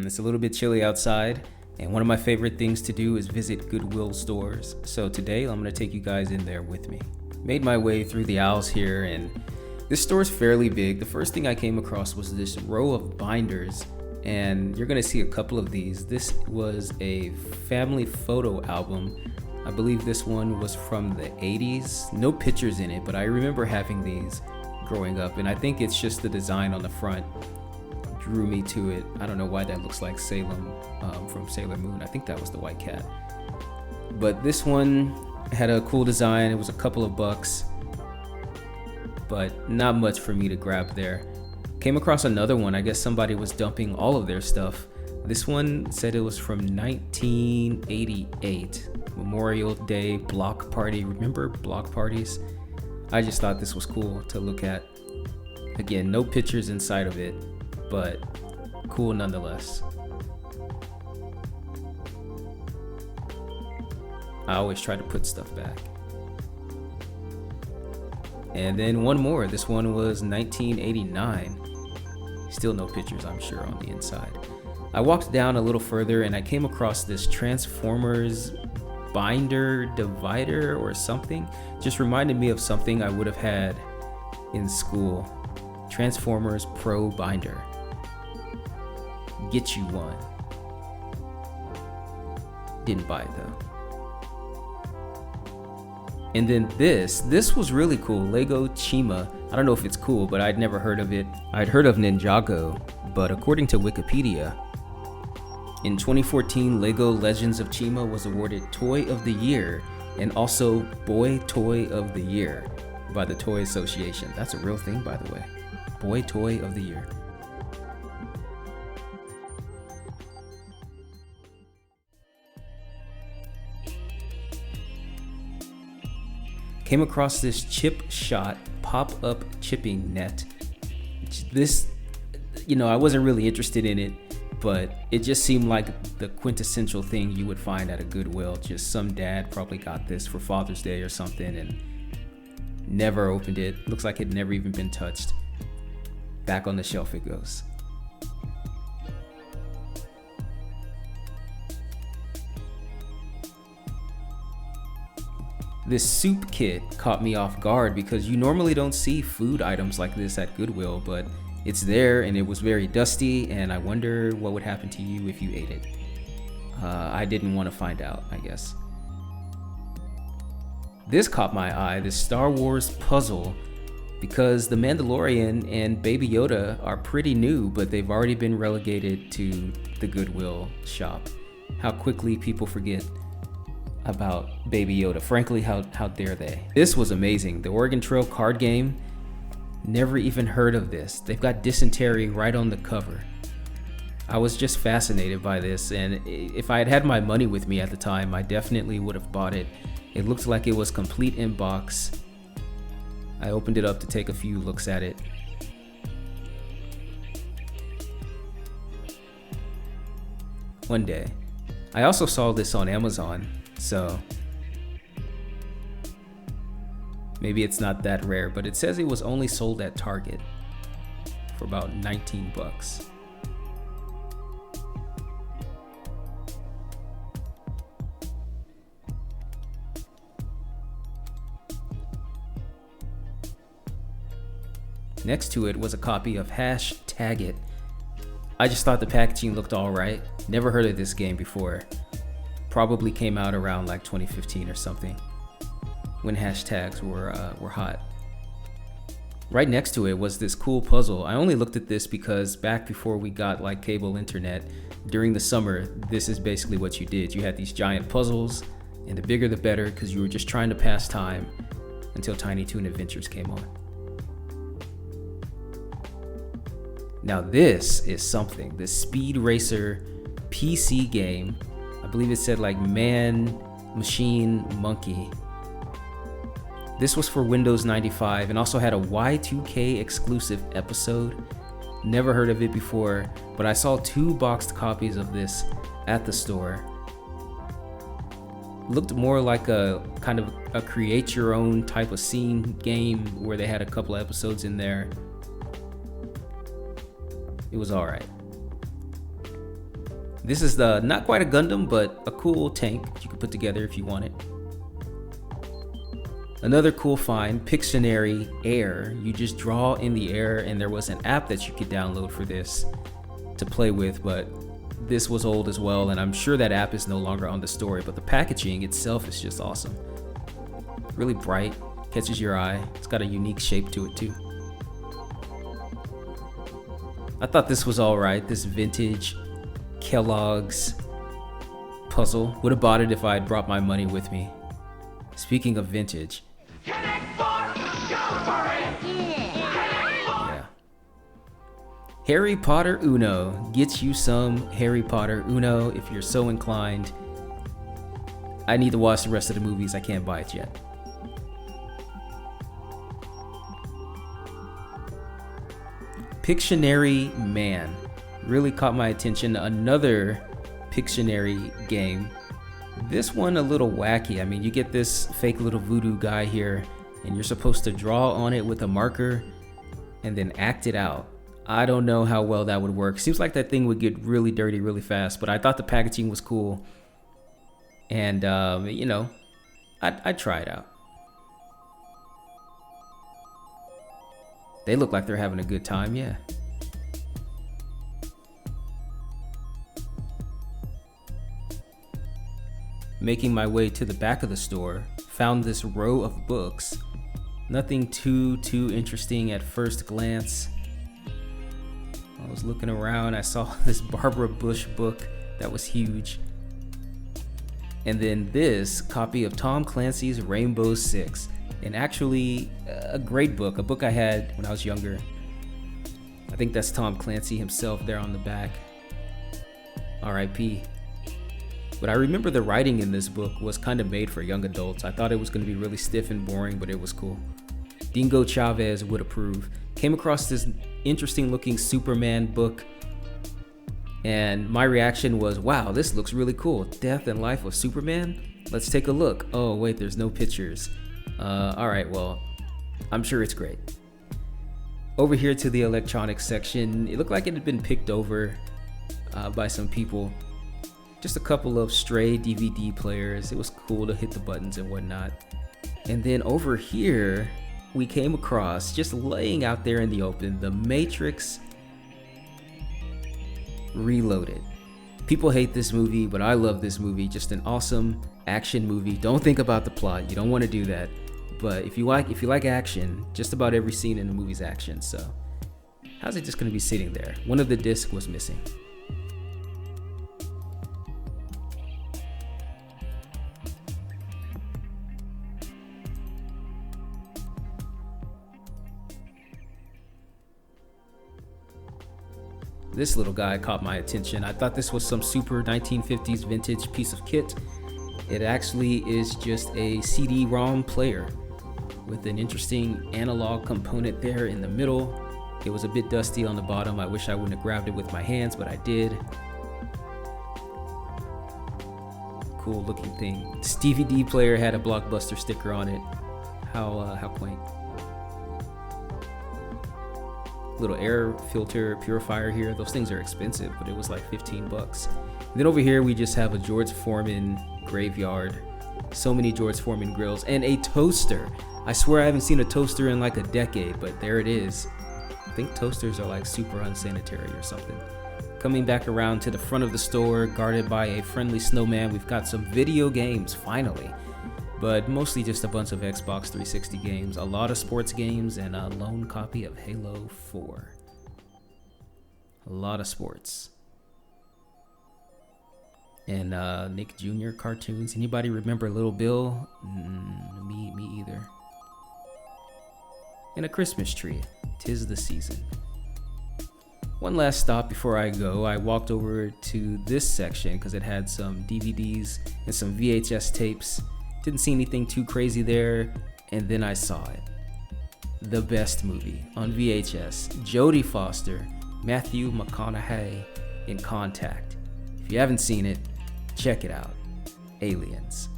It's a little bit chilly outside, and one of my favorite things to do is visit Goodwill stores. So today I'm going to take you guys in there with me. Made my way through the aisles here, and this store is fairly big. The first thing I came across was this row of binders, and you're going to see a couple of these. This was a family photo album. I believe this one was from the 80s. No pictures in it, but I remember having these growing up, and I think it's just the design on the front drew me to it. I don't know why that looks like Salem from Sailor Moon. I think that was the white cat. But this one had a cool design. It was a couple of bucks, but not much for me to grab there. Came across another one. I guess somebody was dumping all of their stuff. This one said it was from 1988, Memorial Day block party. Remember block parties? I just thought this was cool to look at. Again, no pictures inside of it, but cool nonetheless. I always try to put stuff back. And then one more. This one was 1989. Still no pictures, I'm sure, on the inside. I walked down a little further and I came across this Transformers binder divider or something. Just reminded me of something I would have had in school. Transformers Pro binder. Get you one. Didn't buy it though. And then this was really cool. Lego Chima. I don't know if it's cool, but I'd never heard of it. I'd heard of Ninjago, but according to Wikipedia, in 2014, Lego Legends of Chima was awarded Toy of the Year and also Boy Toy of the Year by the Toy Association. That's a real thing, by the way. Boy Toy of the Year. Came across this chip shot pop-up chipping net. This, I wasn't really interested in it, but it just seemed like the quintessential thing you would find at a Goodwill. Just some dad probably got this for Father's Day or something and never opened it. Looks like it never even been touched. Back on the shelf it goes. This soup kit caught me off guard because you normally don't see food items like this at Goodwill, but it's there and it was very dusty, and I wonder what would happen to you if you ate it. I didn't want to find out, I guess. This caught my eye, this Star Wars puzzle, because The Mandalorian and Baby Yoda are pretty new, but they've already been relegated to the Goodwill shop. How quickly people forget about Baby Yoda. Frankly, how dare they? This was amazing. The Oregon Trail card game. Never even heard of this. They've got dysentery right on the cover. I was just fascinated by this, and if I had had my money with me at the time, I definitely would have bought it. It looked like it was complete in box. I opened it up to take a few looks at it. One day. I also saw this on Amazon, so maybe it's not that rare, but it says it was only sold at Target for about 19 bucks. Next to it was a copy of Hashtag It. I just thought the packaging looked alright. Never heard of this game before. Probably came out around like 2015 or something, when hashtags were hot. Right next to it was this cool puzzle. I only looked at this because back before we got like cable internet, during the summer, this is basically what you did. You had these giant puzzles, and the bigger the better, because you were just trying to pass time until Tiny Toon Adventures came on. Now this is something, the Speed Racer PC game. I believe it said like Man, Machine, Monkey. This was for Windows 95 and also had a Y2K exclusive episode. Never heard of it before, but I saw 2 boxed copies of this at the store. Looked more like a kind of a create your own type of scene game where they had a couple of episodes in there. It was alright. This is the not quite a Gundam, but a cool tank you can put together if you want it. Another cool find, Pictionary Air. You just draw in the air, and there was an app that you could download for this to play with, but this was old as well, and I'm sure that app is no longer on the store, but the packaging itself is just awesome. Really bright, catches your eye. It's got a unique shape to it too. I thought this was all right, this vintage Kellogg's puzzle. Would have bought it if I had brought my money with me. Speaking of vintage. Yeah. Harry Potter Uno. Get you some Harry Potter Uno if you're so inclined. I need to watch the rest of the movies. I can't buy it yet. Pictionary Man really caught my attention. Another Pictionary game. This one a little wacky. I mean, you get this fake little voodoo guy here, and you're supposed to draw on it with a marker and then act it out. I don't know how well that would work. Seems like that thing would get really dirty really fast, but I thought the packaging was cool. And, you know, I'd try it out. They look like they're having a good time, yeah. Making my way to the back of the store, found this row of books. Nothing too interesting at first glance. I was looking around, I saw this Barbara Bush book that was huge. And then this copy of Tom Clancy's Rainbow Six. And actually a great book, a book I had when I was younger. I think that's Tom Clancy himself there on the back. R.I.P. But I remember the writing in this book was kind of made for young adults. I thought it was going to be really stiff and boring, but it was cool. Dingo Chavez would approve. Came across this interesting looking Superman book, and my reaction was, wow, this looks really cool. Death and Life of Superman? Let's take a look. Oh wait, there's no pictures. Alright, well, I'm sure it's great. Over here to the electronics section, it looked like it had been picked over by some people. Just a couple of stray DVD players. It was cool to hit the buttons and whatnot. And then over here, we came across, just laying out there in the open, The Matrix Reloaded. People hate this movie, but I love this movie. Just an awesome action movie. Don't think about the plot. You don't want to do that. But if you like action, just about every scene in the movie's action. So how's it just going to be sitting there? One of the discs was missing. This little guy caught my attention. I thought this was some super 1950s vintage piece of kit. It actually is just a CD-ROM player with an interesting analog component there in the middle. It was a bit dusty on the bottom. I wish I wouldn't have grabbed it with my hands, but I did. Cool looking thing. This DVD player had a Blockbuster sticker on it. How quaint. Little air filter purifier here. Those things are expensive, but it was like 15 bucks. And then over here we just have a George Foreman graveyard. So many George Foreman grills and a toaster. I swear I haven't seen a toaster in like a decade, but there it is. I think toasters are like super unsanitary or something. Coming back around to the front of the store, guarded by a friendly snowman, we've got some video games finally. But mostly just a bunch of Xbox 360 games, a lot of sports games, and a lone copy of Halo 4. A lot of sports. And Nick Jr. cartoons. Anybody remember Little Bill? Me either. And a Christmas tree. 'Tis the season. One last stop before I go. I walked over to this section because it had some DVDs and some VHS tapes. Didn't see anything too crazy there, and then I saw it. The Best Movie on VHS. Jodie Foster, Matthew McConaughey in Contact. If you haven't seen it, check it out. Aliens.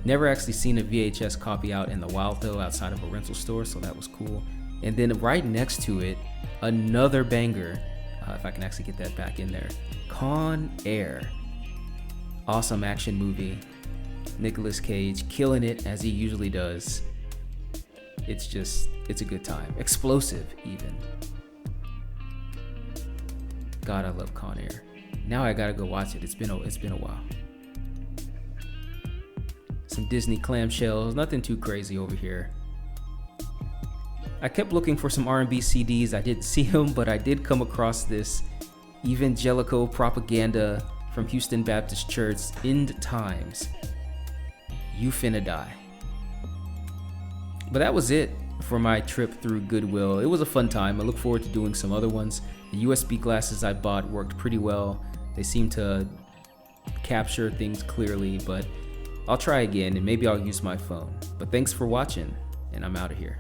Never actually seen a VHS copy out in the wild though, outside of a rental store, so that was cool. And then right next to it, another banger, if I can actually get that back in there. Con Air. Awesome action movie. Nicolas Cage killing it as he usually does. It's a good time. Explosive even. God, I love Con Air. Now I gotta go watch it. It's been a while. Some Disney clamshells, nothing too crazy over here. I kept looking for some R&B CDs. I didn't see them, but I did come across this evangelical propaganda from Houston Baptist Church, End Times. You Finna Die. But that was it for my trip through Goodwill. It was a fun time. I look forward to doing some other ones. The USB glasses I bought worked pretty well. They seem to capture things clearly, but I'll try again and maybe I'll use my phone. But thanks for watching, and I'm out of here.